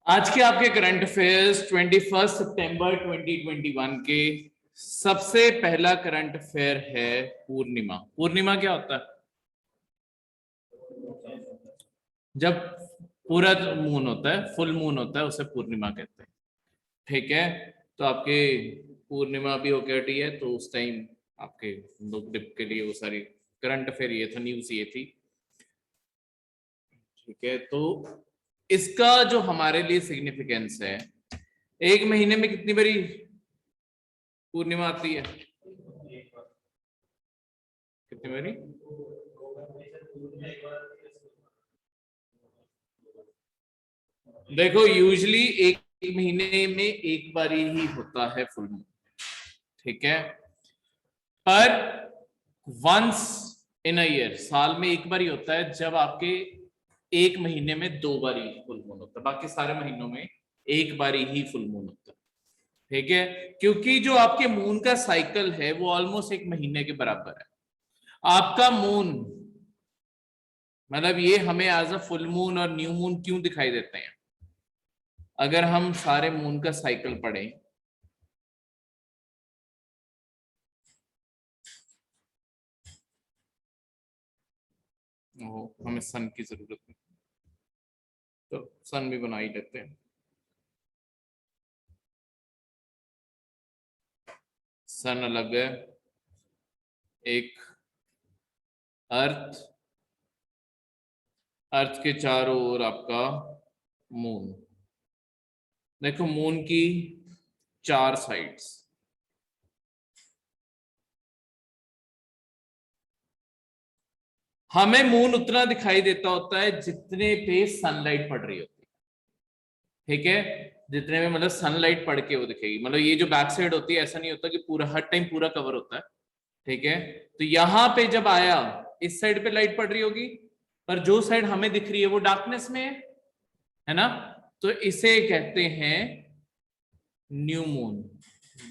आज के आपके करंट अफेयर्स 21 सितंबर 2021 के सबसे पहला करंट अफेयर है पूर्णिमा। पूर्णिमा क्या होता है? जब पूरा मून होता है, फुल मून होता है, उसे पूर्णिमा कहते हैं। ठीक है, तो आपके पूर्णिमा भी होके हटी है, तो उस टाइम आपके लोग डिप के लिए वो सारी करंट अफेयर ये था, न्यूज ये थी। ठीक है, तो इसका जो हमारे लिए सिग्निफिकेंस है, एक महीने में कितनी बारी पूर्णिमा आती है? कितनी बारी? देखो, यूजली एक महीने में एक बारी ही होता है फुल मून। ठीक है, पर वंस इन अ ईयर, साल में एक बार ही होता है जब आपके एक महीने में दो बारी फुल मून होता है। बाकी सारे महीनों में एक बारी ही फुल मून होता है। ठीक है, क्योंकि जो आपके मून का साइकिल है वो ऑलमोस्ट एक महीने के बराबर है। आपका मून मतलब ये हमें एज अ फुल मून और न्यू मून क्यों दिखाई देते हैं? अगर हम सारे मून का साइकिल पढ़ें, हमें सन की जरूरत है तो सन भी बना ही लेते हैं। सन अलग है, एक अर्थ, अर्थ के चारों ओर आपका मून। देखो, मून की चार साइड्स। हमें मून उतना दिखाई देता होता है जितने पे सनलाइट पड़ रही होती है। ठीक है, जितने में मतलब सनलाइट पड़ के वो दिखेगी। मतलब ये जो बैक साइड होती है, ऐसा नहीं होता कि पूरा हर टाइम पूरा कवर होता है। ठीक है, तो यहां पे जब आया, इस साइड पे लाइट पड़ रही होगी, पर जो साइड हमें दिख रही है वो डार्कनेस में है ना? तो इसे कहते हैं न्यू मून,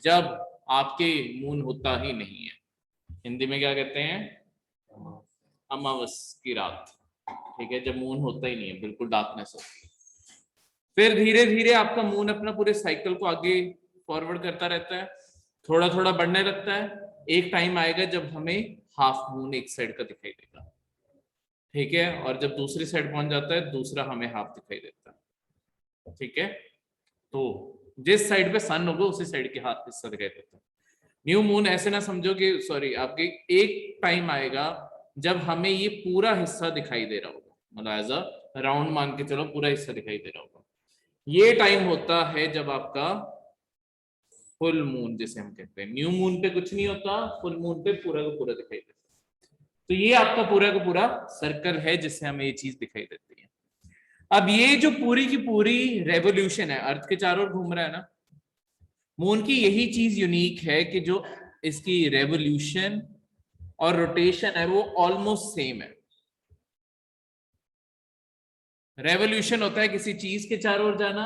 जब आपके मून होता ही नहीं है। हिंदी में क्या कहते हैं? अमावस की रात। ठीक है, जब मून होता ही नहीं है, बिल्कुल डार्कनेस होती है। फिर धीरे धीरे आपका मून अपना पूरे साइकिल को आगे फॉरवर्ड करता रहता है, थोड़ा थोड़ा बढ़ने लगता है। एक टाइम आएगा जब हमें हाफ मून एक साइड का दिखाई देगा। ठीक है, और जब दूसरी साइड पहुंच जाता है, दूसरा हमें हाफ दिखाई देता है। ठीक है, तो जिस साइड पे सन होगा उसी साइड के हाथ हिस्सा दिखाई देता है। न्यू मून ऐसे ना समझो कि सॉरी, आपके एक टाइम आएगा जब हमें ये पूरा हिस्सा दिखाई दे रहा होगा, मतलब एज अ राउंड मान के चलो, पूरा हिस्सा दिखाई दे रहा होगा। ये टाइम होता है जब आपका फुल मून, जिसे हम कहते हैं। न्यू मून पे कुछ नहीं होता, फुल मून पे पूरा का पूरा दिखाई देता है। तो ये आपका पूरा का पूरा सर्कल है जिससे हमें ये चीज दिखाई देती है। अब ये जो पूरी की पूरी रेवोल्यूशन है, अर्थ के चारों ओर घूम रहा है ना, मून की यही चीज यूनिक है कि जो इसकी रेवोल्यूशन और रोटेशन है वो ऑलमोस्ट सेम है। रेवोल्यूशन होता है किसी चीज के चारों ओर जाना,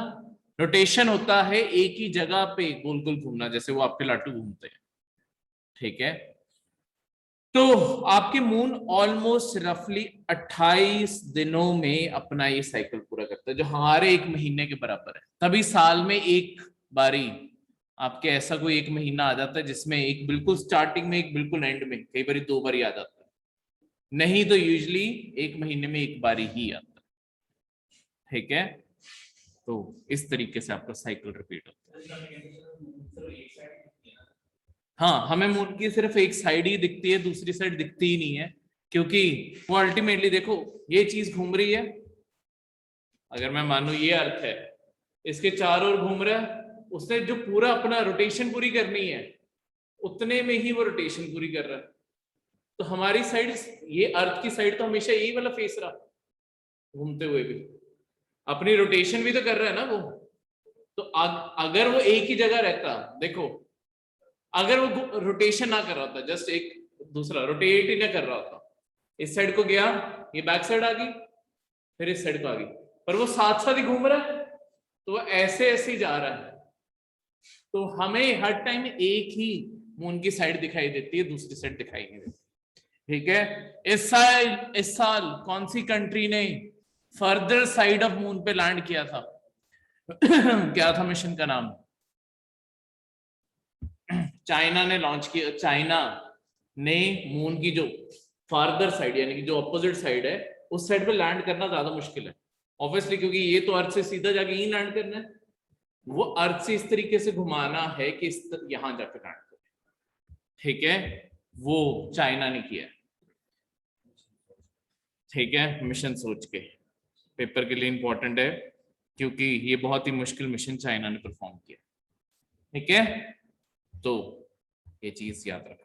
रोटेशन होता है एक ही जगह पे गोल गोल घूमना, जैसे वो आपके लाटू घूमते हैं। ठीक है, तो आपके मून ऑलमोस्ट रफली 28 दिनों में अपना ये साइकिल पूरा करता है, जो हमारे एक महीने के बराबर है। तभी साल में एक बारी आपके ऐसा कोई एक महीना आ जाता है जिसमें एक बिल्कुल स्टार्टिंग में, एक बिल्कुल एंड में, कई बारी दो बारी आ जाता है। नहीं तो यूजली एक महीने में एक बारी ही आता है। ठीक है, तो इस तरीके से आपका साइकिल रिपीट होता है। हाँ, हमें मून की सिर्फ एक साइड ही दिखती है, दूसरी साइड दिखती ही नहीं है, क्योंकि वो अल्टीमेटली देखो, ये चीज घूम रही है। अगर मैं मानू ये अर्थ है, इसके चारों ओर घूम रहा है, उसने जो पूरा अपना रोटेशन पूरी करनी है उतने में ही वो रोटेशन पूरी कर रहा है। तो हमारी साइड, ये अर्थ की साइड तो हमेशा यही वाला फेस रहा, घूमते हुए भी अपनी रोटेशन भी तो कर रहा है ना वो। तो अगर वो एक ही जगह रहता, देखो, अगर वो रोटेशन ना कर रहा था, जस्ट एक दूसरा रोटेट ही ना कर रहा था, इस साइड को गया, ये बैक साइड आ गई, फिर इस साइड को आ गई, पर वो साथ साथ ही घूम रहा है, तो वो ऐसे ऐसे ही जा रहा है। तो हमें हर टाइम एक ही मून की साइड दिखाई देती है, दूसरी साइड दिखाई नहीं देती। ठीक है, इस साल कौन सी कंट्री ने फर्दर साइड ऑफ मून पे लैंड किया था? क्या था मिशन का नाम? चाइना ने लॉन्च किया, चाइना ने मून की जो फार्दर साइड यानी कि जो अपोजिट साइड है उस साइड पे लैंड करना ज्यादा मुश्किल है ऑब्वियसली, क्योंकि ये तो अर्थ से सीधा जाके यहीं लैंड करना है, वो अर्थ से इस तरीके से घुमाना है कि यहां जाके लैंड करे, ठीक है, वो चाइना ने किया, ठीक है, मिशन सोच के, पेपर के लिए इंपॉर्टेंट है क्योंकि ये बहुत ही मुश्किल मिशन चाइना ने परफॉर्म किया, ठीक है, तो ये चीज याद रखना।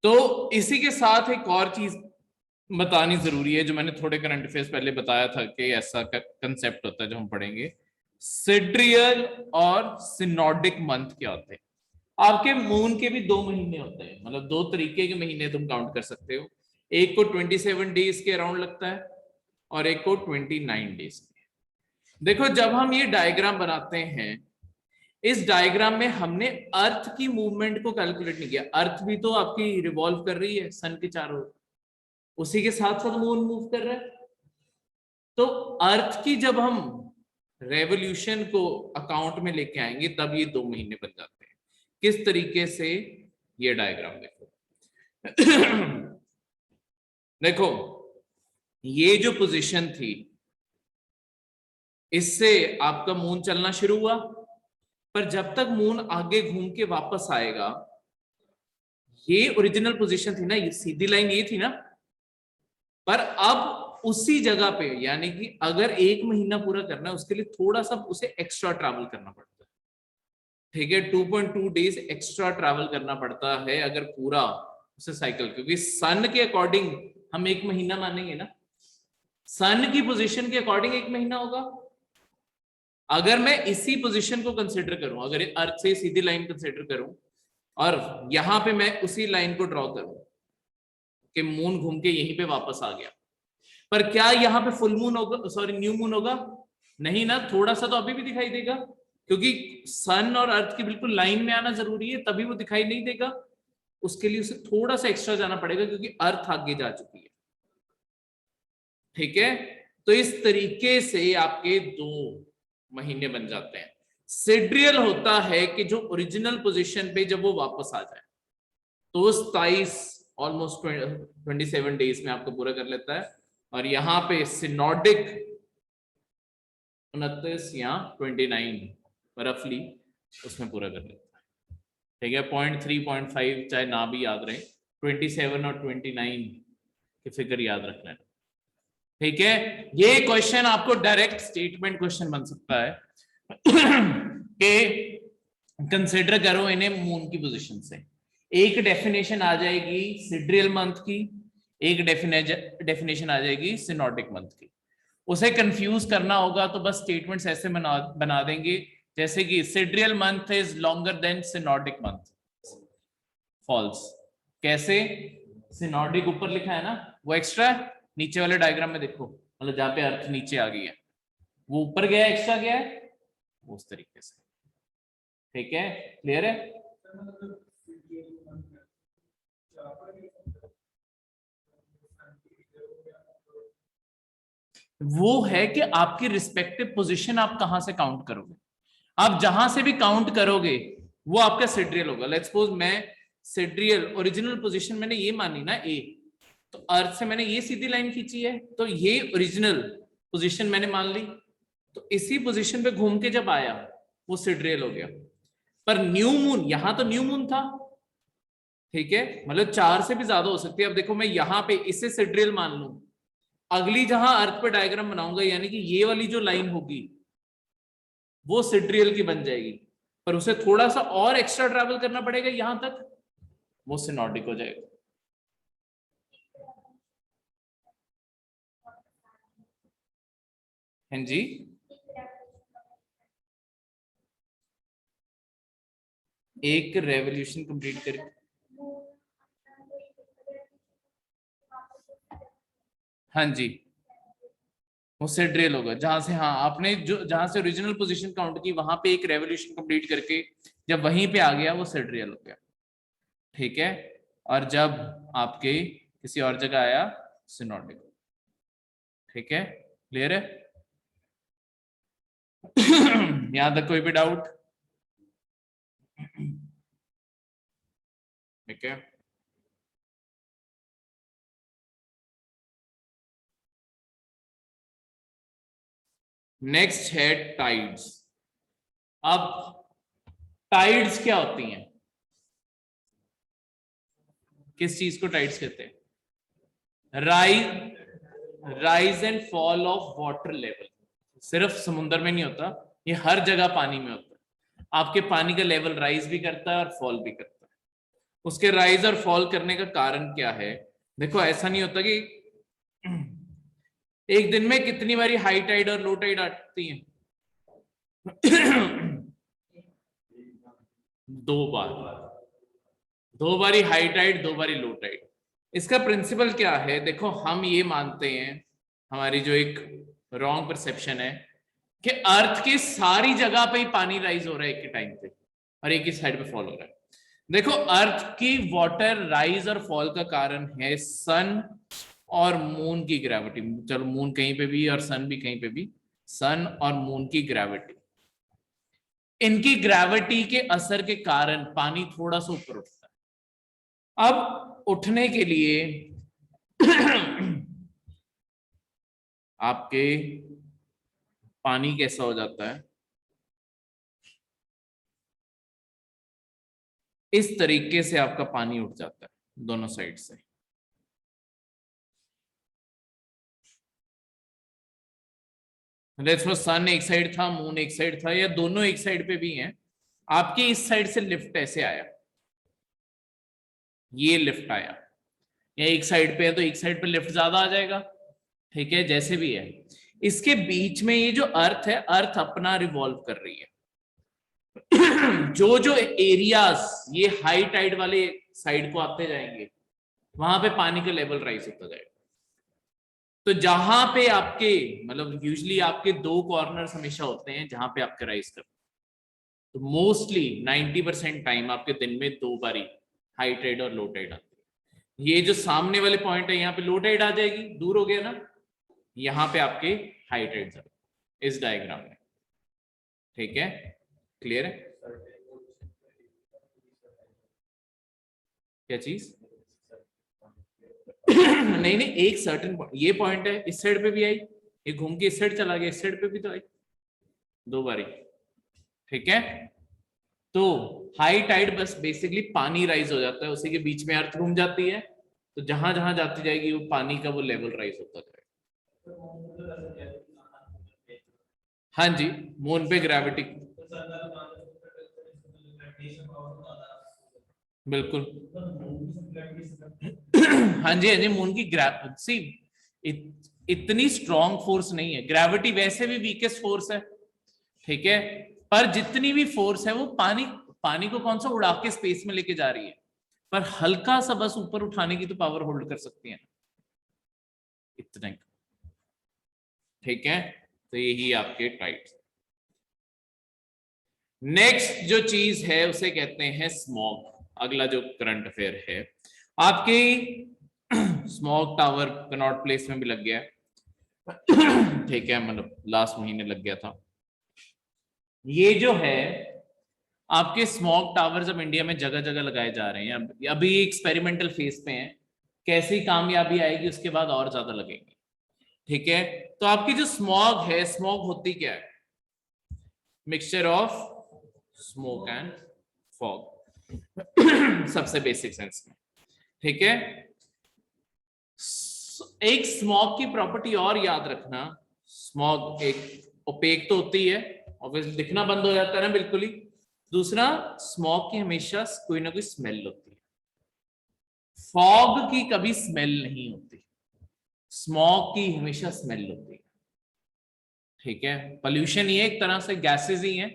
तो इसी के साथ एक और चीज बतानी जरूरी है जो मैंने थोड़े करंट अफेयर्स पहले बताया था कि ऐसा कंसेप्ट होता है जो हम पढ़ेंगे, सिड्रियल और सिनोडिक मंथ क्या होते हैं। आपके मून के भी 2 महीने होते हैं, मतलब 2 तरीके के महीने तुम काउंट कर सकते हो, एक को 27 डेज के अराउंड लगता है और एक को 29 डेज के। देखो जब हम ये डायग्राम बनाते हैं, इस डायग्राम में हमने अर्थ की मूवमेंट को कैलकुलेट नहीं किया, अर्थ भी तो आपकी रिवॉल्व कर रही है सन के चारों ओर, उसी के साथ साथ मून मूव कर रहा है, तो अर्थ की जब हम रेवोल्यूशन को अकाउंट में लेके आएंगे तब ये 2 महीने बन जाते हैं। किस तरीके से, ये डायग्राम देखो देखो ये जो पोजीशन थी इससे आपका मून चलना शुरू हुआ, पर जब तक मून आगे घूम के वापस आएगा, ये ओरिजिनल पोजीशन थी ना, ये सीधी लाइन ये थी ना, पर अब उसी जगह पे यानी कि अगर 1 महीना पूरा करना है उसके लिए थोड़ा सा उसे एक्स्ट्रा ट्रैवल करना पड़ता है, ठीक है, 2.2 डेज एक्स्ट्रा ट्रैवल करना पड़ता है अगर पूरा उसे साइकिल, क्योंकि सन के अकॉर्डिंग हम 1 महीना मानेंगे ना, सन की पोजीशन के अकॉर्डिंग 1 महीना होगा। अगर मैं इसी पोजीशन को कंसिडर करूं, अगर अर्थ से सीधी लाइन कंसिडर करूं और यहां पे मैं उसी लाइन को ड्रॉ करूं कि मून घूम के यहीं पे वापस आ गया, पर क्या यहाँ पे फुल मून होगा, सॉरी न्यू मून होगा? नहीं ना, थोड़ा सा तो अभी भी दिखाई देगा, क्योंकि सन और अर्थ की बिल्कुल लाइन में आना जरूरी है तभी वो दिखाई नहीं देगा, उसके लिए उसे थोड़ा सा एक्स्ट्रा जाना पड़ेगा क्योंकि अर्थ आगे जा चुकी है, ठीक है। तो इस तरीके से आपके 2 महीने बन जाते हैं। सिड्रियल होता है कि जो ओरिजिनल पोजीशन पे जब वो वापस आ जाए, तो 27 ऑलमोस्ट 27 डेज में आपको पूरा कर लेता है, और यहाँ पे सिनोडिक 29 या 29 रफली उसमें पूरा कर लेता है, ठीक है। 0.3 0.5 चाहे ना भी याद रहे, 27 और 29 की फिगर याद रख लेना, ठीक है। ये क्वेश्चन आपको डायरेक्ट स्टेटमेंट क्वेश्चन बन सकता है कि कंसिडर करो इन्हें मून की पोजीशन से, एक डेफिनेशन आ जाएगी सिड्रियल मंथ की, एक डेफिनेशन आ जाएगी सिनोडिक मंथ की, उसे कंफ्यूज करना होगा तो बस स्टेटमेंट्स ऐसे बना देंगे जैसे कि sidereal month is longer than synodic month, false. कैसे? सिनोडिक ऊपर लिखा है ना, वो एक्स्ट्रा है, नीचे वाले डायग्राम में देखो, मतलब जहां पे अर्थ नीचे आ गई है वो ऊपर गया, एक्स्ट्रा गया है, उस तरीके से, ठीक है, क्लियर है। वो है कि आपकी रिस्पेक्टिव पोजीशन आप कहां से काउंट करोगे, आप जहां से भी काउंट करोगे वो आपका सिड्रियल होगा। लेट्स सपोज मैं सिड्रियल ओरिजिनल पोजीशन मैंने ये मानी ना ए, तो अर्थ से मैंने ये सीधी लाइन खींची है तो ये ओरिजिनल पोजीशन मैंने मान ली, तो इसी पोजीशन पे घूम के जब आया वो सिड्रियल हो गया। पर न्यू मून, यहां तो न्यू मून था, ठीक है, मतलब 4 से भी ज्यादा हो सकती है। अब देखो मैं यहां पे इसे सिड्रियल मान लूं, अगली जहां अर्थ पे डायग्राम बनाऊंगा यानी कि ये वाली जो लाइन होगी वो सिड्रियल की बन जाएगी, पर उसे थोड़ा सा और एक्स्ट्रा ट्रैवल करना पड़ेगा यहां तक, वो सिनोडिक हो जाएगा। हाँ जी, एक रेवोल्यूशन कंप्लीट कर, हाँ जी, वो सिड्रियल होगा जहां से, हाँ आपने जो जहां से ओरिजिनल पोजीशन काउंट की वहां पे एक रेवोल्यूशन कंप्लीट करके जब वहीं पे आ गया वो सिड्रियल हो गया, ठीक है। और जब आपके किसी और जगह आया सिनोडिक। ठीक है, क्लियर है? यहां तक कोई भी डाउट? ठीक है, नेक्स्ट है टाइड्स। अब टाइड्स क्या होती हैं? किस चीज को टाइड्स कहते हैं? Rise and fall of water level. सिर्फ समुद्र में नहीं होता, ये हर जगह पानी में होता है। आपके पानी का लेवल राइज भी करता है और फॉल भी करता है। उसके राइज और फॉल करने का कारण क्या है? देखो, ऐसा नहीं होता कि एक दिन में कितनी बारी हाई टाइड और लो टाइड आती है? 2 बार। 2 बारी हाई टाइड, 2 बारी लो टाइड। इसका प्रिंसिपल क्या है? देखो, हम ये मानते हैं, हमारी जो एक रॉन्ग परसेप्शन है कि अर्थ की सारी जगह पे ही पानी राइज हो रहा है एक ही टाइम पे और एक ही साइड पे फॉल हो रहा है। देखो, अर्थ की वाटर राइज और फॉल का कारण है सन और मून की ग्रेविटी। चलो, मून कहीं पे भी और सन भी कहीं पे भी। सन और मून की ग्रेविटी, इनकी ग्रेविटी के असर के कारण पानी थोड़ा सा ऊपर उठता है। अब उठने के लिए आपके पानी कैसा हो जाता है? इस तरीके से आपका पानी उठ जाता है दोनों साइड से। लेट्स सपोज सन एक साइड था, मून एक साइड था, या दोनों एक साइड पे भी हैं। आपकी इस साइड से लिफ्ट ऐसे आया, ये लिफ्ट आया, या एक साइड पे है तो एक साइड पे लिफ्ट ज्यादा आ जाएगा। ठीक है, जैसे भी है। इसके बीच में ये जो अर्थ है, अर्थ अपना रिवॉल्व कर रही है। जो जो एरियाज ये हाई टाइड वाले साइड को आते जाएंगे, वहां पे पानी का लेवल राइज होता जाएगा। तो जहां पे आपके मतलब यूजुअली आपके 2 कॉर्नर्स हमेशा होते हैं जहां पे आपके राइज करते हैं। तो मोस्टली 90% टाइम आपके दिन में 2 बारी हाई टाइड और लो टाइड आती है। ये जो सामने वाले पॉइंट है, यहाँ पे लो टाइड आ जाएगी, दूर हो गया ना, यहाँ पे आपके हाई टाइड आ इस डायग्राम में। ठीक है, क्लियर है? क्या चीज? नहीं नहीं, एक सर्टेन ये पॉइंट है, इस साइड पे भी आई, ये घूम के इस साइड चला गया, इस साइड पे भी तो आई 2 बारी। ठीक है, तो हाई टाइड बस बेसिकली पानी राइज हो जाता है, उसी के बीच में अर्थ घूम जाती है, तो जहां जहां जाती जाएगी वो पानी का वो लेवल राइज होता जाएगा। हाँ जी, मून पे ग्रेविटी, बिल्कुल। हाँ जी, हाँ जी, मून की ग्रेविटी इतनी स्ट्रॉन्ग फोर्स नहीं है। ग्रेविटी वैसे भी वीकेस्ट फोर्स है, ठीक है, पर जितनी भी फोर्स है वो पानी पानी को कौन सा उड़ा के स्पेस में लेके जा रही है, पर हल्का सा बस ऊपर उठाने की तो पावर होल्ड कर सकती है, इतने। ठीक है, तो यही आपके टाइट। नेक्स्ट जो चीज है उसे कहते हैं स्मॉग। अगला जो करंट अफेयर है आपकी, स्मॉग टावर कनॉट प्लेस में भी लग गया है। ठीक है, मतलब लास्ट महीने लग गया था। ये जो है आपके स्मॉग टावर्स अब इंडिया में जगह जगह लगाए जा रहे हैं। अभी एक्सपेरिमेंटल फेज पे हैं, कैसी कामयाबी आएगी उसके बाद और ज्यादा लगेंगे। ठीक है, तो आपकी जो स्मॉग है, स्मॉग होती क्या है? Mixture of smoke and fog, सबसे बेसिक सेंस में। ठीक है, एक स्मॉग की प्रॉपर्टी और याद रखना, स्मॉग एक ओपेक तो होती है, ऑब्वियसली दिखना बंद हो जाता है ना बिल्कुल ही। दूसरा, स्मॉग की हमेशा कोई ना कोई स्मेल होती है, फॉग की कभी स्मेल नहीं होती, स्मॉग की हमेशा स्मेल होती है। ठीक है, पॉल्यूशन ये एक तरह से गैसेस ही हैं,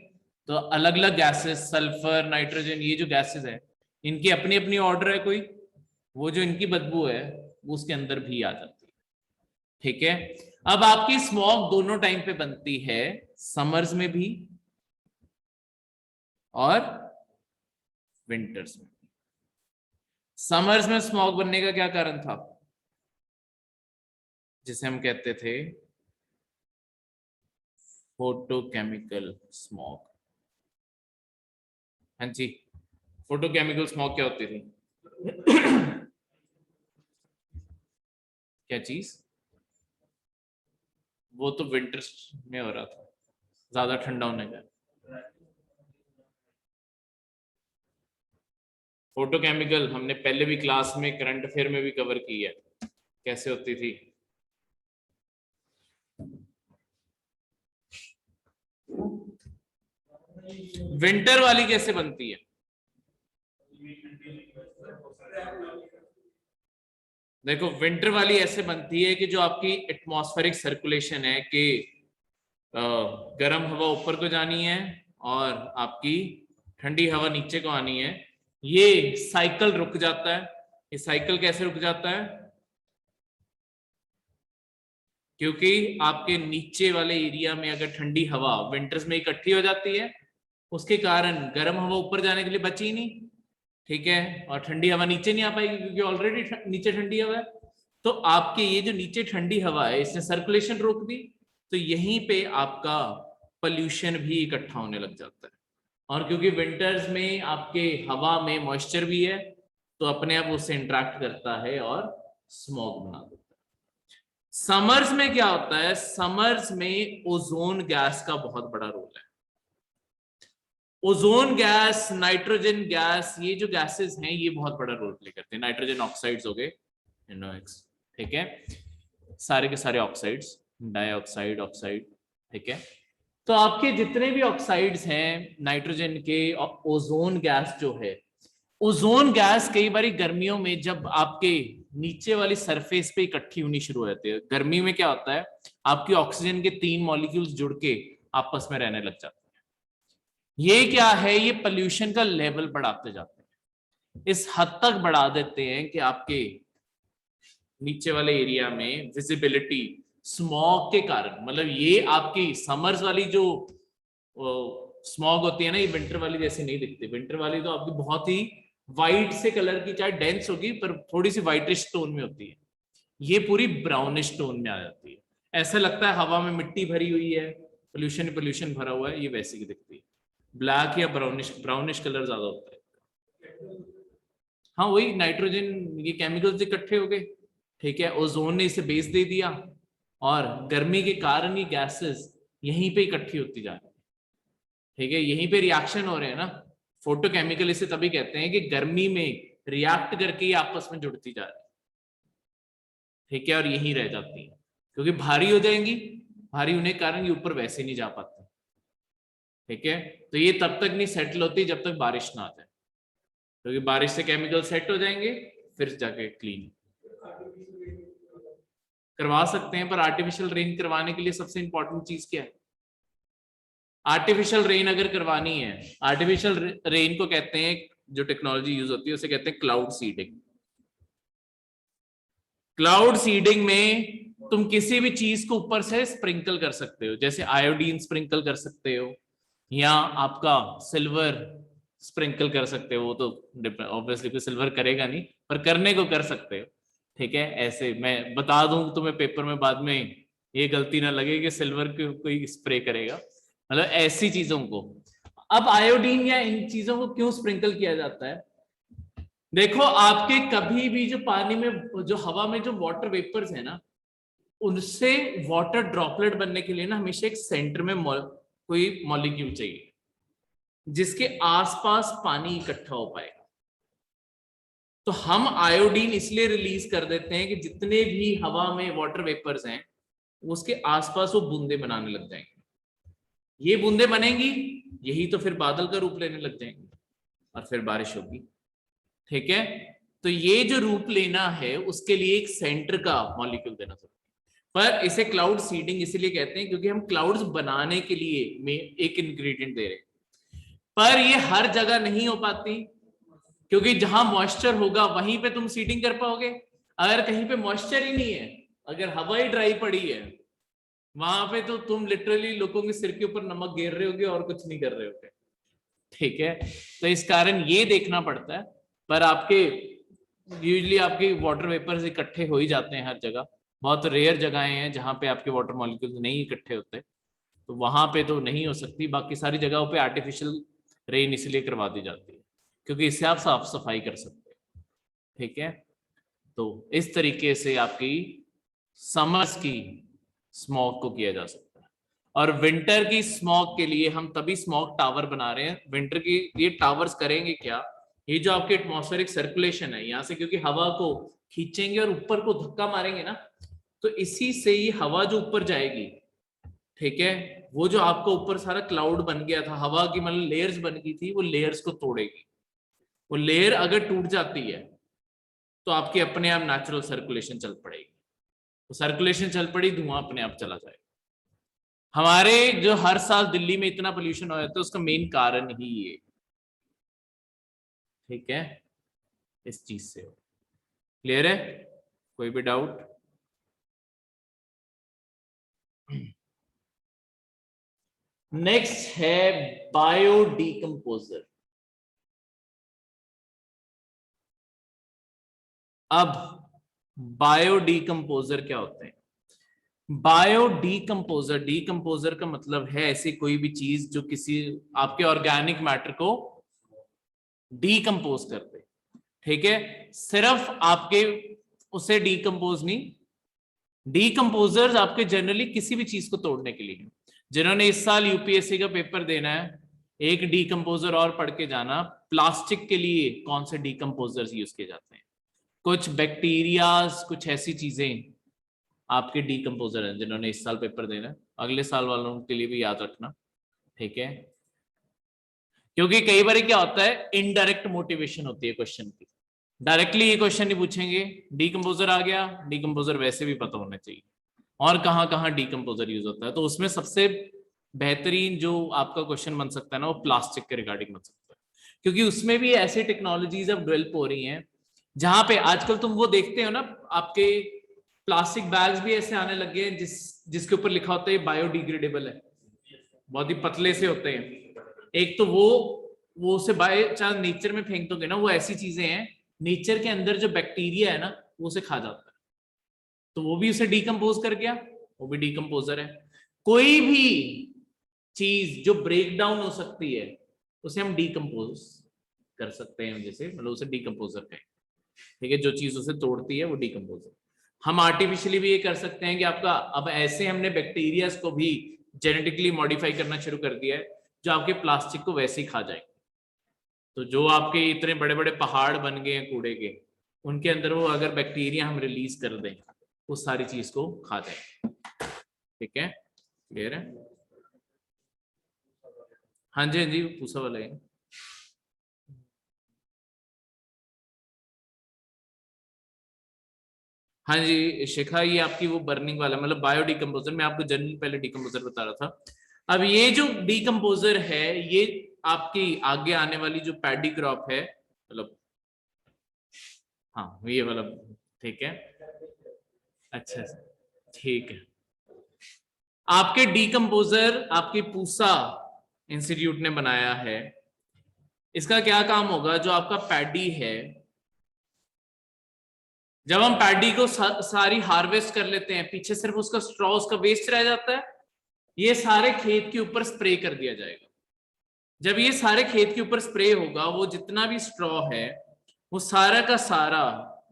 तो अलग अलग गैसेस, सल्फर, नाइट्रोजन, ये जो गैसेस है इनकी अपनी अपनी ऑर्डर है कोई, वो जो इनकी बदबू है वो उसके अंदर भी आ जाती है। ठीक है, अब आपकी स्मॉग दोनों टाइम पे बनती है, समर्स में भी और विंटर्स में। समर्स में स्मॉग बनने का क्या कारण था? जिसे हम कहते थे फोटोकेमिकल स्मॉग। हाँ जी, फोटोकेमिकल स्मॉग क्या होती थी? क्या चीज? वो तो विंटर में हो रहा था, ज्यादा ठंडा होने का। फोटोकेमिकल हमने पहले भी क्लास में करंट अफेयर में भी कवर की है, कैसे होती थी। विंटर वाली कैसे बनती है? देखो, विंटर वाली ऐसे बनती है कि जो आपकी एटमॉस्फेरिक सर्कुलेशन है कि गर्म हवा ऊपर को जानी है और आपकी ठंडी हवा नीचे को आनी है, ये साइकिल रुक जाता है। ये साइकिल कैसे रुक जाता है? क्योंकि आपके नीचे वाले एरिया में अगर ठंडी हवा विंटर्स में इकट्ठी हो जाती है, उसके कारण गर्म हवा ऊपर जाने के लिए बची नहीं, ठीक है, और ठंडी हवा नीचे नहीं आ पाएगी क्योंकि ऑलरेडी नीचे ठंडी हवा है। तो आपके ये जो नीचे ठंडी हवा है इसने सर्कुलेशन रोक दी, तो यहीं पे आपका पोल्यूशन भी इकट्ठा होने लग जाता है। और क्योंकि विंटर्स में आपके हवा में मॉइस्चर भी है, तो अपने आप उससे इंटरेक्ट करता है और स्मॉग बना देता है। समर्स में क्या होता है? समर्स में ओजोन गैस का बहुत बड़ा रोल है। ओजोन गैस, नाइट्रोजन गैस, ये जो गैसेस हैं ये बहुत बड़ा रोल प्ले करते हैं। नाइट्रोजन ऑक्साइड्स हो गए, NOx, ठीक है, सारे के सारे ऑक्साइड्स, डाइऑक्साइड, ऑक्साइड, ठीक है। तो आपके जितने भी ऑक्साइड्स हैं नाइट्रोजन के, ओजोन गैस जो है, ओजोन गैस कई बार गर्मियों में जब आपके नीचे वाली सरफेस पे इकट्ठी होनी शुरू हो जाती है, गर्मी में क्या होता है, आपकी ऑक्सीजन के 3 मॉलिक्यूल्स जुड़ के आपस में रहने लग जाते हैं। ये क्या है? ये पोल्यूशन का लेवल बढ़ाते जाते हैं, इस हद तक बढ़ा देते हैं कि आपके नीचे वाले एरिया में विजिबिलिटी स्मॉग के कारण, मतलब ये आपकी समर्स वाली जो स्मॉग होती है ना, ये विंटर वाली जैसी नहीं दिखती। विंटर वाली तो आपकी बहुत ही वाइट से कलर की, चाहे डेंस होगी पर थोड़ी सी वाइटिश टोन में होती है, ये पूरी ब्राउनिश टोन में आ जाती है। ऐसा लगता है हवा में मिट्टी भरी हुई है, पोल्यूशन पोल्यूशन भरा हुआ है, ये वैसी की दिखती है। ब्लैक या ब्राउनिश, ब्राउनिश कलर ज्यादा होता है। हाँ, वही नाइट्रोजन, ये केमिकल्स इकट्ठे हो गए, ठीक है, ओजोन ने इसे बेस दे दिया और गर्मी के कारण ये गैसेस यहीं पे इकट्ठी होती जा रही है, ठीक है, यहीं पे रिएक्शन हो रहे हैं ना। फोटोकेमिकल इसे तभी कहते हैं कि गर्मी में रिएक्ट करके ये आपस में जुड़ती जा रही है, ठीक है, और यहीं रह जाती है क्योंकि भारी हो जाएंगी, भारी होने के कारण ये ऊपर वैसे नहीं जा पाते, ठीक है। तो ये तब तक नहीं सेटल होती जब तक बारिश ना आ जाए, क्योंकि बारिश से केमिकल सेट हो जाएंगे, फिर जाके क्लीन करवा सकते हैं। पर आर्टिफिशियल रेन करवाने के लिए सबसे इंपॉर्टेंट चीज क्या है? आर्टिफिशियल रेन अगर करवानी है, आर्टिफिशियल रेन को कहते हैं, जो टेक्नोलॉजी यूज होती है उसे कहते हैं क्लाउड सीडिंग। क्लाउड सीडिंग में तुम किसी भी चीज को ऊपर से स्प्रिंकल कर सकते हो, जैसे आयोडीन स्प्रिंकल कर सकते हो या आपका सिल्वर स्प्रिंकल कर सकते हो। वो तो ऑब्वियसली कोई सिल्वर करेगा नहीं, पर करने को कर सकते हो, ठीक है। ऐसे मैं बता दूं तुम्हें पेपर में, बाद में ये गलती ना लगे कि सिल्वर को कोई स्प्रे करेगा, मतलब ऐसी चीजों को। अब आयोडीन या इन चीजों को क्यों स्प्रिंकल किया जाता है? देखो, आपके कभी भी जो पानी में, जो हवा में जो वाटर वेपर्स है ना, उनसे वाटर ड्रॉपलेट बनने के लिए ना हमेशा एक सेंटर में कोई मॉलिक्यूल चाहिए जिसके आसपास पानी इकट्ठा हो पाएगा। तो हम आयोडीन इसलिए रिलीज कर देते हैं कि जितने भी हवा में वाटर वेपर्स हैं उसके आसपास वो बूंदे बनाने लग जाएंगे। ये बूंदे बनेंगी, यही तो फिर बादल का रूप लेने लग जाएंगे और फिर बारिश होगी, ठीक है। तो ये जो रूप लेना है उसके लिए एक सेंटर का मॉलिक्यूल देना जरूरी है। पर इसे क्लाउड सीडिंग इसलिए कहते हैं क्योंकि हम क्लाउड्स बनाने के लिए में एक इंग्रेडिएंट दे रहे हैं, पर ये हर जगह नहीं हो पाती, क्योंकि जहां मॉइस्चर होगा वहीं पे तुम सीडिंग कर पाओगे। अगर कहीं पे मॉइस्चर ही नहीं है, अगर हवा ही ड्राई पड़ी है, वहां पे तो तुम लिटरली लोगों के सिर के ऊपर नमक गिर रहे होगे और कुछ नहीं कर रहे होगे, ठीक है। तो इस कारण ये देखना पड़ता है। पर आपके यूजुअली आपके वाटर वेपर्स इकट्ठे हो ही जाते हैं हर जगह, बहुत रेयर जगहें हैं जहाँ पे आपके वाटर मॉलिक्यूल्स नहीं इकट्ठे होते, तो वहां पे तो नहीं हो सकती। बाकी सारी जगहों पे आर्टिफिशियल रेन इसलिए करवा दी जाती है क्योंकि इससे आप साफ सफाई कर सकते हैं। ठीक है, तो इस तरीके से आपकी समर्स की स्मॉग को किया जा सकता है। और विंटर की स्मॉग के लिए हम तभी स्मॉग टावर बना रहे हैं। विंटर की ये टावर्स करेंगे क्या, ये जो आपके एटमॉस्फेरिक सर्कुलेशन है यहाँ से, क्योंकि हवा को खींचेंगे और ऊपर को धक्का मारेंगे ना, तो इसी से ही हवा जो ऊपर जाएगी, ठीक है, वो जो आपका ऊपर सारा क्लाउड बन गया था, हवा की मतलब लेयर्स बन गई थी, वो लेयर्स को तोड़ेगी। वो लेयर अगर टूट जाती है तो आपके अपने आप नेचुरल सर्कुलेशन चल पड़ेगी। तो सर्कुलेशन चल पड़ी, धुआं अपने आप चला जाएगा। हमारे जो हर साल दिल्ली में इतना पोल्यूशन हो जाता है उसका मेन कारण ही ये, ठीक है, इस चीज से। क्लियर है? कोई भी डाउट? नेक्स्ट है बायोडिकम्पोजर। अब बायोडिकम्पोजर क्या होते हैं? बायोडिकम्पोजर, डिकम्पोजर का मतलब है ऐसी कोई भी चीज जो किसी आपके ऑर्गेनिक मैटर को डिकम्पोज कर दे। ठीक है, सिर्फ आपके उसे डिकम्पोज नहीं, डिकम्पोजर्स आपके जनरली किसी भी चीज को तोड़ने के लिए। जिन्होंने इस साल यूपीएससी का पेपर देना है, एक डिकम्पोजर और पढ़ के जाना, प्लास्टिक के लिए कौन से डिकम्पोजर्स यूज किए जाते हैं। कुछ बैक्टीरियाज, कुछ ऐसी चीजें आपके डिकम्पोजर हैं जिन्होंने इस साल पेपर देना है, अगले साल वालों के लिए भी याद रखना। ठीक है, क्योंकि कई बार क्या होता है, इनडायरेक्ट मोटिवेशन होती है क्वेश्चन की। डायरेक्टली ये क्वेश्चन नहीं पूछेंगे, डिकम्पोजर आ गया, डिकम्पोजर वैसे भी पता होना चाहिए और कहाँ कहाँ डिकम्पोजर यूज होता है। तो उसमें सबसे बेहतरीन जो आपका क्वेश्चन बन सकता है ना, वो प्लास्टिक के रिगार्डिंग बन सकता है, क्योंकि उसमें भी ऐसी टेक्नोलॉजीज अब डेवलप हो रही हैं जहां पे आजकल तुम वो देखते हो ना, आपके प्लास्टिक बैग्स भी ऐसे आने लगे हैं जिसके ऊपर लिखा होता है बायोडिग्रेडेबल है, बहुत ही पतले से होते हैं। एक तो वो उसे बाय चांस नेचर में फेंक दोगे ना, वो ऐसी चीजें हैं नेचर के अंदर जो बैक्टीरिया है ना वो उसे खा जाता है, तो वो भी उसे डिकम्पोज कर गया, वो भी डिकम्पोजर है। कोई भी चीज जो ब्रेक डाउन हो सकती है उसे हम डिकम्पोज कर सकते हैं, जैसे मतलब उसे डिकम्पोजर कहें। ठीक है, जो चीज उसे तोड़ती है वो डिकम्पोजर। हम आर्टिफिशियली भी ये कर सकते हैं कि आपका अब ऐसे हमने बैक्टीरिया को भी जेनेटिकली मॉडिफाई करना शुरू कर दिया है जो आपके प्लास्टिक को वैसे ही खा जाएंगे। तो जो आपके इतने बड़े बड़े पहाड़ बन गए हैं कूड़े के, उनके अंदर वो अगर बैक्टीरिया हम रिलीज कर दें उस सारी चीज को खा जाए। ठीक है, क्लियर है? हाँ जी, हाँ जी, पूछा वाला है। हाँ जी शिखा, ये आपकी वो बर्निंग वाला मतलब बायोडिकम्पोजर, मैं आपको जनरल पहले डिकम्पोजर बता रहा था। अब ये जो डिकम्पोजर है ये आपकी आगे आने वाली जो पैडी क्रॉप है, मतलब हाँ ये वाला, ठीक है, अच्छा ठीक है। आपके डिकम्पोजर आपकी पूसा इंस्टीट्यूट ने बनाया है। इसका क्या काम होगा, जो आपका पैडी है, जब हम पैडी को सारी हार्वेस्ट कर लेते हैं, पीछे सिर्फ उसका स्ट्रॉ, उसका वेस्ट रह जाता है, ये सारे खेत के ऊपर स्प्रे कर दिया जाएगा। जब ये सारे खेत के ऊपर स्प्रे होगा, वो जितना भी स्ट्रॉ है वो सारा का सारा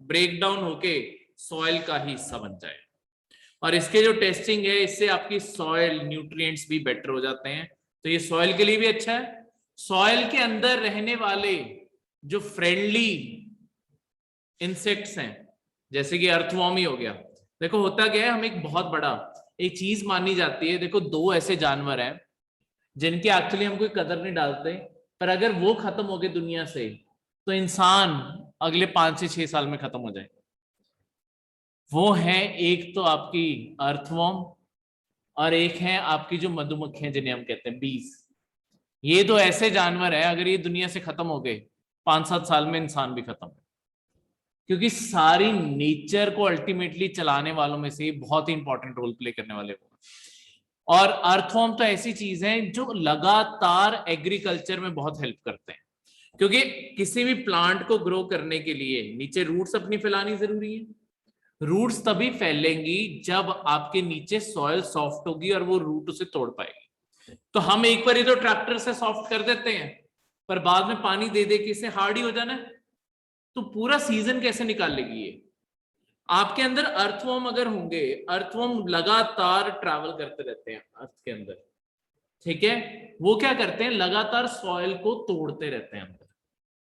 ब्रेक डाउन होके सॉइल का ही हिस्सा बन जाए। और इसके जो टेस्टिंग है, इससे आपकी सॉइल न्यूट्रिएंट्स भी बेटर हो जाते हैं, तो ये सॉइल के लिए भी अच्छा है। सॉइल के अंदर रहने वाले जो फ्रेंडली इंसेक्ट्स हैं, जैसे कि अर्थवॉर्म ही हो गया, देखो होता क्या है, हम एक बहुत बड़ा एक चीज मानी जाती है, देखो दो ऐसे जानवर हैं जिनकी एक्चुअली हम कोई कदर नहीं डालते, पर अगर वो खत्म हो गए दुनिया से तो इंसान अगले 5 से 6 साल में खत्म हो जाए। वो है एक तो आपकी अर्थवॉर्म और एक है आपकी जो मधुमक्खियां जिन्हें हम कहते हैं बीज। ये तो ऐसे जानवर है, अगर ये दुनिया से खत्म हो गए 5-7 साल में इंसान भी खत्म है, क्योंकि सारी नेचर को अल्टीमेटली चलाने वालों में से बहुत ही इंपॉर्टेंट रोल प्ले करने वाले वो। और अर्थवॉर्म तो ऐसी चीज है जो लगातार एग्रीकल्चर में बहुत हेल्प करते हैं, क्योंकि किसी भी प्लांट को ग्रो करने के लिए नीचे रूट्स अपनी फैलानी जरूरी है, रूट्स तभी फैलेंगी जब आपके नीचे सॉइल सॉफ्ट होगी और वो रूट उसे तोड़ पाएगी। तो हम एक बार तो ट्रैक्टर से सॉफ्ट कर देते हैं, पर बाद में पानी दे दे के इसे हार्ड ही हो जाना है, तो पूरा सीजन कैसे निकाल लेगी ये? आपके अंदर अर्थवर्म अगर होंगे, अर्थवर्म लगातार ट्रैवल करते रहते हैं अर्थ के अंदर, ठीक है, वो क्या करते हैं, लगातार सॉइल को तोड़ते रहते हैं अंदर,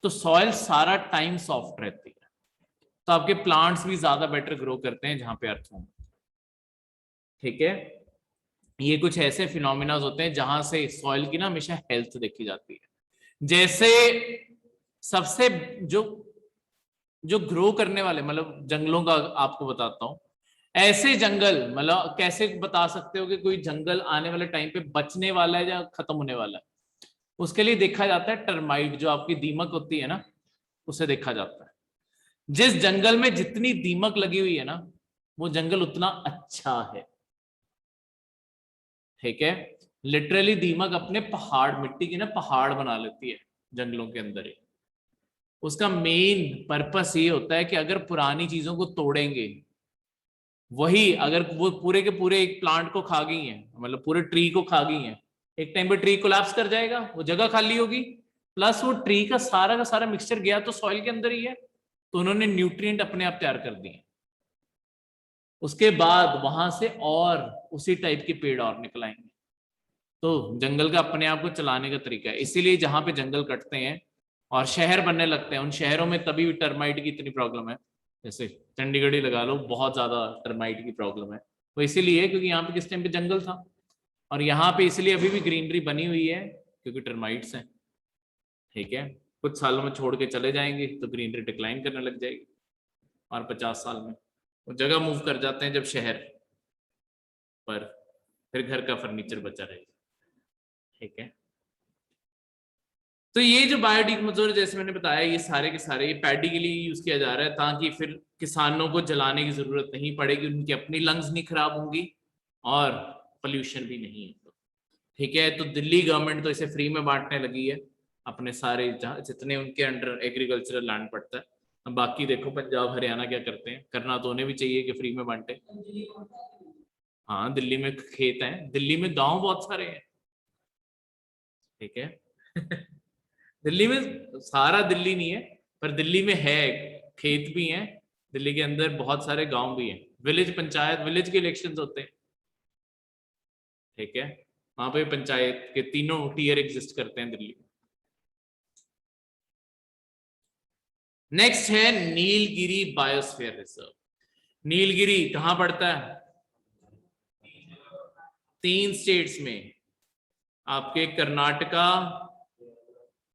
तो सॉइल सारा टाइम सॉफ्ट रहती है, तो आपके प्लांट्स भी ज्यादा बेटर ग्रो करते हैं जहां पे अर्थवर्म, ठीक है। ये कुछ ऐसे फिनोमिना होते हैं जहां से सॉइल की ना हमेशा हेल्थ देखी जाती है। जैसे सबसे जो जो ग्रो करने वाले मतलब जंगलों का आपको बताता हूं, ऐसे जंगल मतलब कैसे बता सकते हो कि कोई जंगल आने वाले टाइम पे बचने वाला है या खत्म होने वाला है? उसके लिए देखा जाता है टर्माइट, जो आपकी दीमक होती है ना, उसे देखा जाता है। जिस जंगल में जितनी दीमक लगी हुई है ना, वो जंगल उतना अच्छा है, ठीक है। लिटरली दीमक अपने पहाड़, मिट्टी की ना पहाड़ बना लेती है जंगलों के अंदर ही। उसका मेन पर्पस ये होता है कि अगर पुरानी चीजों को तोड़ेंगे, वही अगर वो पूरे के पूरे एक प्लांट को खा गई हैं, मतलब पूरे ट्री को खा गई हैं, एक टाइम पे ट्री कोलैप्स कर जाएगा, वो जगह खाली होगी, प्लस वो ट्री का सारा मिक्सचर गया तो सॉइल के अंदर ही है, तो उन्होंने न्यूट्रिएंट अपने आप तैयार कर दिए। उसके बाद वहां से और उसी टाइप के पेड़ और निकल आएंगे। तो जंगल का अपने आप को चलाने का तरीका है, इसीलिए जहां पे जंगल कटते हैं और शहर बनने लगते हैं, उन शहरों में तभी भी टर्माइट की इतनी प्रॉब्लम है। जैसे चंडीगढ़ ही लगा लो, बहुत ज्यादा टर्माइट की प्रॉब्लम है। वो इसीलिए क्योंकि यहाँ पे किस टाइम पे जंगल था, और यहाँ पे इसलिए अभी भी ग्रीनरी बनी हुई है क्योंकि टर्माइट्स हैं, ठीक है। कुछ सालों में छोड़ के चले जाएंगे तो ग्रीनरी डिक्लाइन करने लग जाएगी, और 50 साल में वो जगह मूव कर जाते हैं जब शहर पर, फिर घर का फर्नीचर बचा रहेगा, ठीक है। तो ये जो बायोडिकम्पोजर जैसे मैंने बताया, ये सारे के सारे ये पैडी के लिए यूज किया जा रहा है, ताकि फिर किसानों को जलाने की जरूरत नहीं पड़ेगी, उनकी अपनी लंग्स नहीं खराब होंगी और पोल्यूशन भी नहीं होगा, ठीक है। तो दिल्ली गवर्नमेंट तो इसे फ्री में बांटने लगी है अपने सारे जितने उनके अंडर एग्रीकल्चरल लैंड पड़ता है। अब बाकी देखो पंजाब हरियाणा क्या करते हैं, करना तो उन्हें भी चाहिए कि फ्री में बांटे। हाँ दिल्ली में खेत हैं, दिल्ली में गांव बहुत सारे हैं, ठीक है। दिल्ली में सारा दिल्ली नहीं है, पर दिल्ली में है, खेत भी हैं, दिल्ली के अंदर बहुत सारे गांव भी हैं, विलेज पंचायत, विलेज के इलेक्शंस होते हैं, ठीक है। वहां पे पंचायत के तीनों टीयर एग्जिस्ट करते हैं दिल्ली में। नेक्स्ट है नीलगिरी बायोस्फीयर रिजर्व। नीलगिरी कहां पड़ता है? 3 स्टेट्स में, आपके कर्नाटका,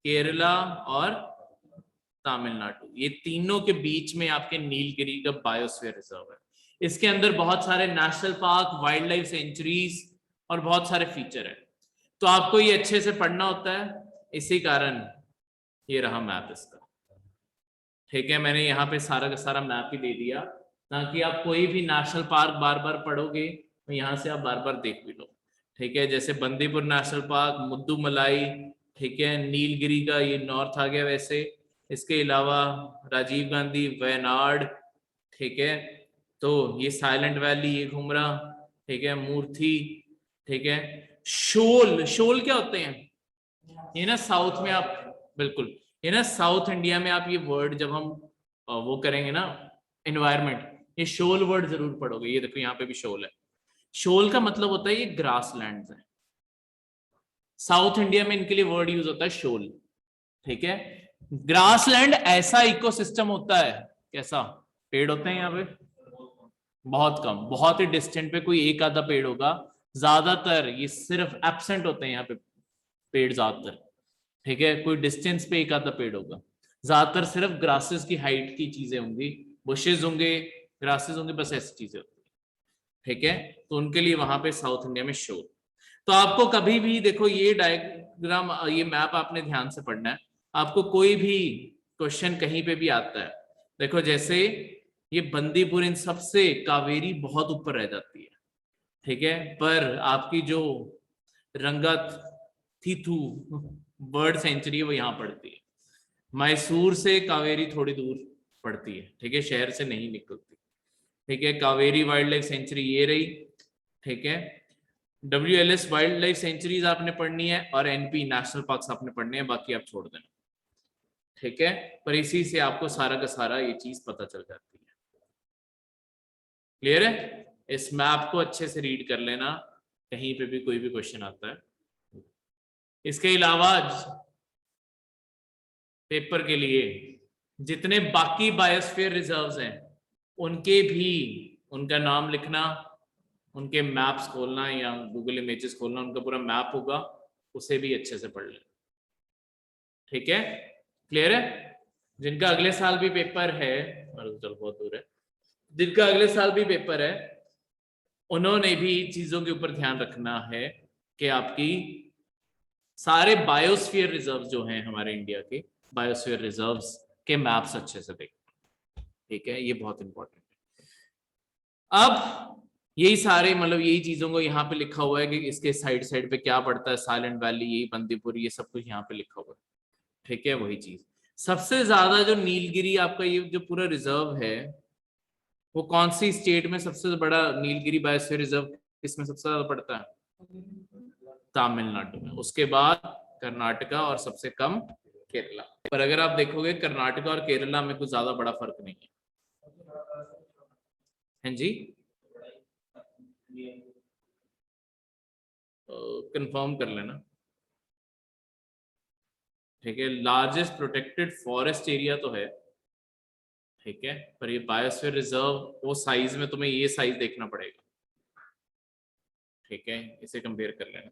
केरला और तमिलनाडु, ये तीनों के बीच में आपके नीलगिरी का बायोस्फीयर रिजर्व है। इसके अंदर बहुत सारे national park, wild life sanctuaries और बहुत सारे फीचर है, तो आपको ये अच्छे से पढ़ना होता है, इसी कारण ये रहा मैप इसका, ठीक है। मैंने यहाँ पे सारा का सारा मैप ही दे दिया, ताकि आप कोई भी नेशनल पार्क बार बार पढ़ोगे तो यहाँ से आप बार बार देख भी लो, ठीक है। जैसे बंदीपुर नेशनल पार्क, मुद्दुमलाई, ठीक है, नीलगिरी का ये नॉर्थ आ गया वैसे, इसके अलावा राजीव गांधी, वयनाड, ठीक है, तो ये साइलेंट वैली ये घूम रहा, ठीक है, मूर्थी, ठीक है। शोल, शोल क्या होते हैं? ये ना साउथ में आप, बिल्कुल, ये ना साउथ इंडिया में आप ये वर्ड जब हम वो करेंगे ना एनवायरमेंट, ये शोल वर्ड जरूर पढ़ोगे। ये देखो यहाँ पे भी शोल है, शोल का मतलब होता है ये ग्रास लैंड है, साउथ इंडिया में इनके लिए वर्ड यूज होता है शोल, ठीक है। ग्रासलैंड ऐसा इकोसिस्टम होता है, कैसा? पेड़ होते हैं यहाँ पे बहुत कम, बहुत ही डिस्टेंट पे कोई एक आधा पेड़ होगा, ज्यादातर ये सिर्फ एब्सेंट होते हैं यहाँ पे पेड़ ज्यादातर, ठीक है। कोई डिस्टेंस पे एक आधा पेड़ होगा, ज्यादातर सिर्फ ग्रासेस की हाइट की चीजें होंगी, बुशेज होंगे, ग्रासेस होंगे, बस ऐसी चीजें होती है, ठीक है। तो उनके लिए वहां पे साउथ इंडिया में शोर। तो आपको कभी भी देखो ये डायग्राम, ये मैप आपने ध्यान से पढ़ना है, आपको कोई भी क्वेश्चन कहीं पे भी आता है, देखो जैसे ये बंदीपुर, इन सबसे कावेरी बहुत ऊपर रह जाती है, ठीक है, पर आपकी जो रंगत थीथू बर्ड सेंचुरी है वो यहाँ पड़ती है, मैसूर से कावेरी थोड़ी दूर पड़ती है, ठीक है, शहर से नहीं निकलती, ठीक है, कावेरी वाइल्ड लाइफ सेंचुरी ये रही, ठीक है। WLS वाइल्ड लाइफ सेंचुरीज आपने पढ़नी है और NP नेशनल पार्क्स आपने पढ़ने हैं, बाकी आप छोड़ देना, ठीक है। पर इसी से आपको सारा का सारा ये चीज पता चल जाती है। क्लियर है? इस मैप को अच्छे से रीड कर लेना, कहीं पे भी कोई भी क्वेश्चन आता है। इसके अलावा पेपर के लिए जितने बाकी बायोस्फीयर रिजर्व्स हैं उनके भी, उनका नाम लिखना, उनके मैप्स खोलना या गूगल इमेजेस खोलना, उनका पूरा मैप होगा, उसे भी अच्छे से पढ़ लेना, ठीक है। क्लियर है? जिनका अगले साल भी पेपर है, चल बहुत दूर है, जिनका अगले साल भी पेपर है उन्होंने भी चीजों के ऊपर ध्यान रखना है कि आपकी सारे बायोस्फीयर रिजर्व जो हैं हमारे इंडिया के, बायोस्फीयर रिजर्व्स के मैप्स अच्छे से देखना, ठीक है, ये बहुत इंपॉर्टेंट है। अब यही सारे मतलब यही चीजों को यहाँ पे लिखा हुआ है कि इसके साइड साइड पे क्या पड़ता है, साइलेंट वैली, यही बंदीपुर, ये सब कुछ यहाँ पे लिखा हुआ है, ठीक है। वही चीज सबसे ज्यादा जो नीलगिरी आपका ये जो पूरा रिजर्व है, वो कौन सी स्टेट में सबसे बड़ा नीलगिरी बायोस्फीयर रिजर्व किसमें सबसे ज्यादा पड़ता है? तमिलनाडु में, उसके बाद कर्नाटका और सबसे कम केरला। पर अगर आप देखोगे कर्नाटका और केरला में कुछ ज्यादा बड़ा फर्क नहीं है। हैं जी, कंफर्म कर लेना, ठीक है। लार्जेस्ट प्रोटेक्टेड फॉरेस्ट एरिया तो है, ठीक है, पर ये बायोस्फीयर रिजर्व वो साइज में तुम्हें ये साइज देखना पड़ेगा, ठीक है, इसे कंपेयर कर लेना।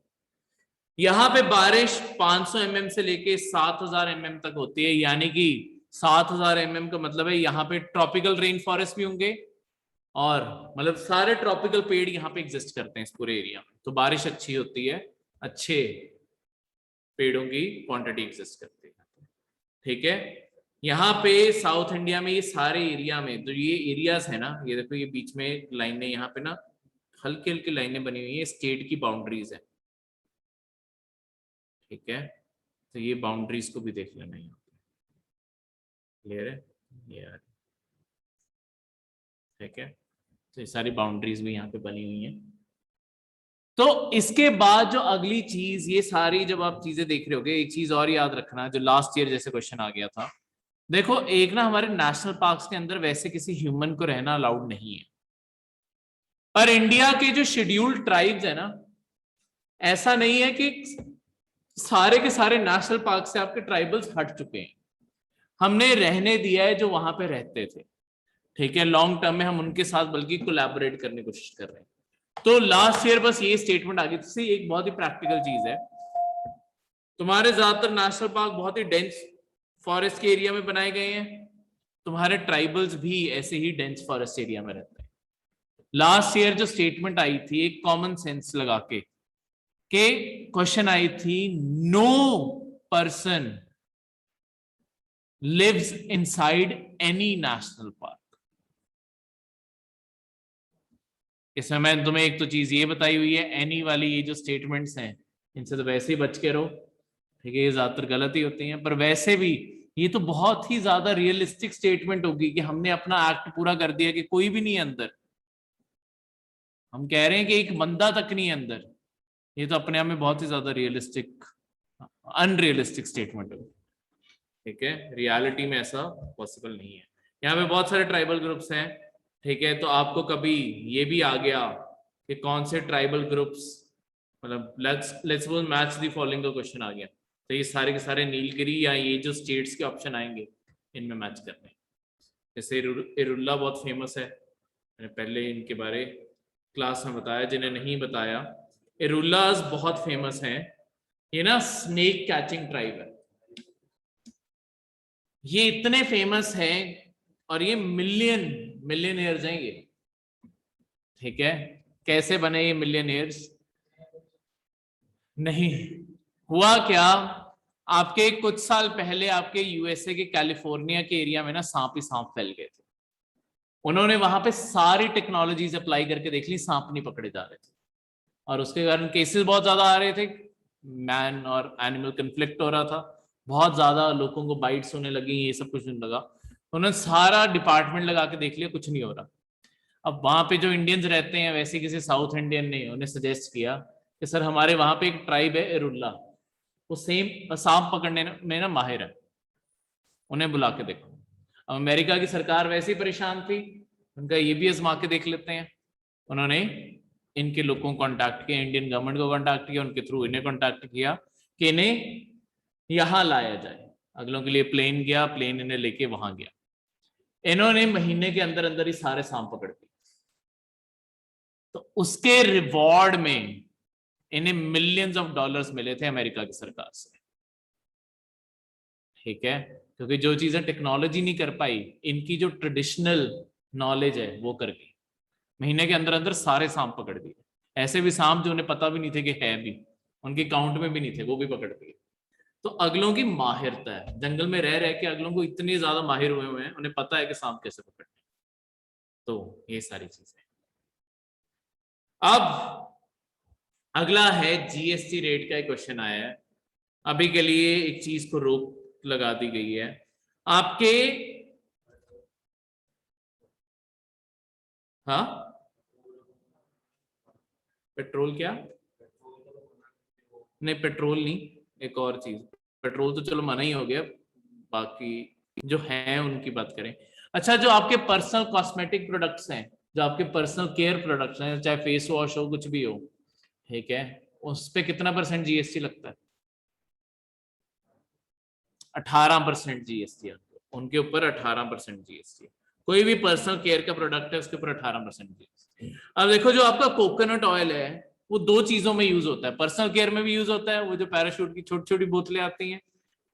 यहाँ पे बारिश 500 mm से लेके 7000 mm तक होती है, यानी कि 7000 mm का मतलब है यहाँ पे ट्रॉपिकल रेन फॉरेस्ट भी होंगे और मतलब सारे ट्रॉपिकल पेड़ यहाँ पे एग्जिस्ट करते हैं इस पूरे एरिया में, तो बारिश अच्छी होती है, अच्छे पेड़ों की क्वांटिटी एग्जिस्ट करती है, ठीक है। यहाँ पे साउथ इंडिया में ये सारे एरिया में, तो ये एरियाज है ना, ये देखो ये बीच में लाइनें, यहाँ पे ना हल्की हल्की लाइनें बनी हुई है, स्टेट की बाउंड्रीज है, ठीक है। तो ये बाउंड्रीज को भी देख लेना यहाँ पे, क्लियर है? ये ठीक है, तो ये सारी बाउंड्रीज भी यहाँ पे बनी हुई हैं। तो इसके बाद जो अगली चीज, ये सारी जब आप चीजें देख रहे होगे, एक चीज और याद रखना जो लास्ट ईयर जैसे क्वेश्चन आ गया था, देखो एक ना हमारे नेशनल पार्क्स के अंदर वैसे किसी ह्यूमन को रहना अलाउड नहीं है, पर इंडिया के जो शेड्यूल्ड ट्राइब्स है ना, ऐसा नहीं है कि सारे के सारे नेशनल पार्क से आपके ट्राइबल्स हट चुके हैं, हमने रहने दिया है जो वहां पे रहते थे, ठीक है। लॉन्ग टर्म में हम उनके साथ बल्कि कोलैबोरेट करने की कोशिश कर रहे हैं। तो लास्ट ईयर बस ये स्टेटमेंट आ गई थी, एक बहुत ही प्रैक्टिकल चीज है, तुम्हारे ज्यादातर नेशनल पार्क बहुत ही डेंस फॉरेस्ट के एरिया में बनाए गए हैं, तुम्हारे ट्राइबल्स भी ऐसे ही डेंस फॉरेस्ट एरिया में रहते हैं। लास्ट ईयर जो स्टेटमेंट आई थी एक कॉमन सेंस लगा के क्वेश्चन आई थी, no person lives inside any national park. इसमें मैं तुम्हें एक तो चीज ये बताई हुई है, एनी वाली ये जो स्टेटमेंट्स हैं इनसे तो वैसे ही बच के रहो, ठीक है, ये ज्यादातर गलत ही होती हैं, पर वैसे भी ये तो बहुत ही ज्यादा रियलिस्टिक स्टेटमेंट होगी कि हमने अपना एक्ट पूरा कर दिया कि कोई भी नहीं है अंदर, हम कह रहे हैं कि एक बंदा तक नहीं है अंदर, ये तो अपने आप में बहुत ही ज्यादा रियलिस्टिक अनरियलिस्टिक स्टेटमेंट है, ठीक है। रियलिटी में ऐसा पॉसिबल नहीं है। यहाँ पे बहुत सारे ट्राइबल ग्रुप्स हैं, ठीक है, तो आपको कभी ये भी आ गया कि कौन से ट्राइबल ग्रुप्स, मतलब let's suppose match the following का क्वेश्चन आ गया, तो ये सारे के सारे नीलगिरी या ये जो स्टेट्स के ऑप्शन आएंगे इनमें मैच करने। जैसे इरुल्ला बहुत फेमस है, मैंने पहले इनके बारे क्लास में बताया, जिन्हें नहीं बताया, इरुल्लास बहुत फेमस हैं, ये ना स्नेक कैचिंग ट्राइब है, ये इतने फेमस हैं और ये मिलियनियर्स हैं ये, ठीक है। कैसे बने ये मिलियनियर्स? नहीं हुआ क्या, आपके कुछ साल पहले आपके यूएसए के कैलिफोर्निया के एरिया में ना सांप ही सांप फैल गए थे, उन्होंने वहां पे सारी टेक्नोलॉजीज अप्लाई करके देख ली, सांप नहीं पकड़े जा रहे थे और उसके कारण केसेस बहुत ज्यादा आ रहे थे, मैन और एनिमल कन्फ्लिक्ट हो रहा था, बहुत ज्यादा लोगों को बाइट्स होने लगी, ये सब कुछ नहीं लगा, उन्होंने सारा डिपार्टमेंट लगा के देख लिया, कुछ नहीं हो रहा। अब वहां पे जो इंडियंस रहते हैं वैसे किसी साउथ इंडियन ने उन्हें सजेस्ट किया कि सर हमारे वहां पे एक ट्राइब है एरुल्ला, वो सेम सांप पकड़ने में ना माहिर है, उन्हें बुला के देखो। अब अमेरिका की सरकार वैसे ही परेशान थी, उनका ये भी आजमा के देख लेते हैं। उन्होंने इनके लोगों को कॉन्टैक्ट किया, इंडियन गवर्नमेंट को कॉन्टैक्ट किया, उनके थ्रू इन्हें कॉन्टैक्ट किया कि इन्हें यहां लाया जाए। अगलों के लिए प्लेन गया, प्लेन इन्हें लेके वहां गया। इन्होंने महीने के अंदर अंदर ही सारे सांप पकड़ दिए। तो उसके रिवॉर्ड में इन्हें मिलियंस ऑफ डॉलर्स मिले थे अमेरिका की सरकार से, ठीक है, क्योंकि जो चीजें टेक्नोलॉजी नहीं कर पाई, इनकी जो ट्रेडिशनल नॉलेज है वो कर गई। महीने के अंदर अंदर सारे सांप पकड़ दिए, ऐसे भी सांप जो उन्हें पता भी नहीं थे कि है भी, उनके काउंट में भी नहीं थे, वो भी पकड़ दिए। तो अगलों की माहिरता है, जंगल में रह के अगलों को इतने ज्यादा माहिर हुए हैं, उन्हें पता है कि सांप कैसे पकड़ने। तो ये सारी चीजें। अब अगला है जीएसटी रेट का एक क्वेश्चन आया है। अभी के लिए एक चीज को रोक लगा दी गई है आपके, हाँ पेट्रोल क्या नहीं, पेट्रोल नहीं, एक और चीज। पेट्रोल तो चलो मना ही हो गया, बाकी जो है उनकी बात करें। अच्छा, जो आपके पर्सनल कॉस्मेटिक प्रोडक्ट्स हैं, जो आपके पर्सनल केयर प्रोडक्ट्स हैं, चाहे फेस वॉश हो कुछ भी हो, ठीक है, उस पे कितना % जीएसटी लगता है? 18% जीएसटी, उनके ऊपर 18% जीएसटी। कोई भी पर्सनल केयर का प्रोडक्ट है उसके ऊपर 18% जीएसटी। अब देखो, जो आपका कोकोनट ऑयल है वो दो चीजों में यूज होता है, पर्सनल केयर में भी यूज होता है, वो जो पैराशूट की छोटी छोटी बोतलें आती हैं,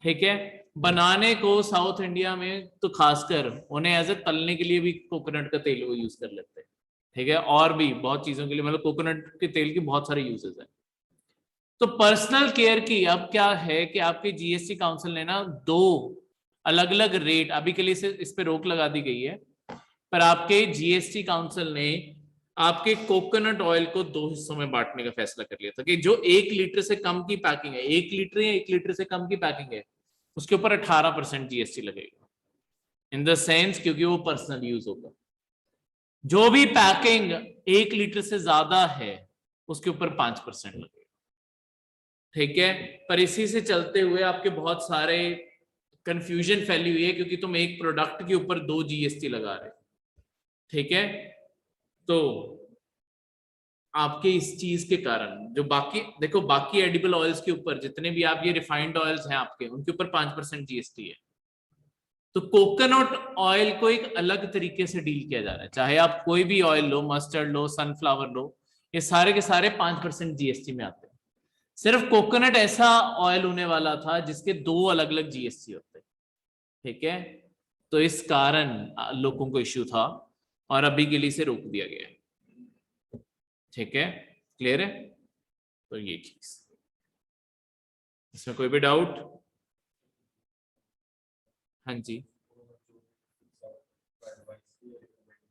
ठीक है, बनाने को साउथ इंडिया में तो खासकर उन्हें एज ए तलने के लिए भी कोकोनट का तेल वो यूज कर लेते हैं, ठीक है, और भी बहुत चीजों के लिए, मतलब कोकोनट के तेल की बहुत सारे यूजेस हैं। तो पर्सनल केयर की अब क्या है कि आपकी जीएसटी काउंसिल ने ना दो अलग अलग रेट, अभी के लिए इस पे रोक लगा दी गई है, पर आपके जीएसटी काउंसिल ने आपके कोकोनट ऑयल को दो हिस्सों में बांटने का फैसला कर लिया था कि जो 1 लीटर से कम की पैकिंग है, 1 लीटर या 1 लीटर से कम की पैकिंग है, उसके ऊपर 18% जीएसटी लगेगा। इन द सेंस क्योंकि वो पर्सनल यूज होगा। जो भी पैकिंग 1 लीटर से ज्यादा है उसके ऊपर 5% लगेगा, ठीक है। पर इसी से चलते हुए आपके बहुत सारे कंफ्यूजन फैली हुई है, क्योंकि तुम एक प्रोडक्ट के ऊपर 2 जीएसटी लगा रहे, ठीक है। तो आपके इस चीज के कारण जो बाकी देखो, बाकी एडिबल ऑयल्स के ऊपर जितने भी आप ये रिफाइंड ऑयल्स हैं आपके, उनके ऊपर 5% जीएसटी है। तो कोकोनट ऑयल को एक अलग तरीके से डील किया जा रहा है, चाहे आप कोई भी ऑयल लो, मस्टर्ड लो, सनफ्लावर लो, ये सारे के सारे 5% जीएसटी में आते हैं। सिर्फ कोकोनट ऐसा ऑयल होने वाला था जिसके 2 अलग अलग जीएसटी होते हैं, ठीक है। तो इस कारण लोगों को इश्यू था और अभी के लिए इसे रोक दिया गया है, ठीक है, क्लियर है। तो ये चीज, इसमें कोई भी डाउट? हाँ जी,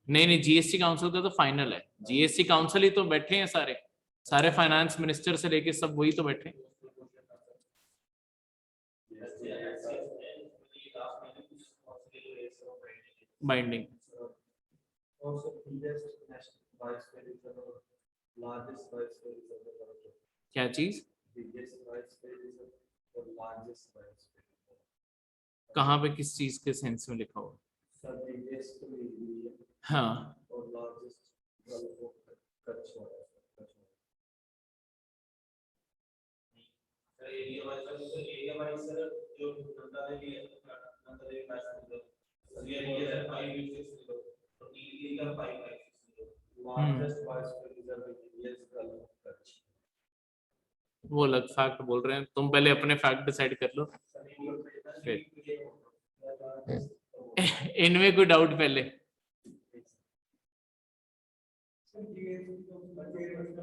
नहीं नहीं, जीएसटी काउंसिल का तो फाइनल है, जीएसटी काउंसिल ही तो बैठे हैं सारे, सारे फाइनेंस मिनिस्टर से लेके सब वही तो बैठे हैं। बाइंडिंग क्या चीज, कहाँ पे किस चीज के सेंस में लिखा हुआ? हाँ वो अलग फैक्ट बोल रहे हैं, तुम पहले अपने फैक्ट डिसाइड कर लो फिर। इनमें कोई डाउट पहले?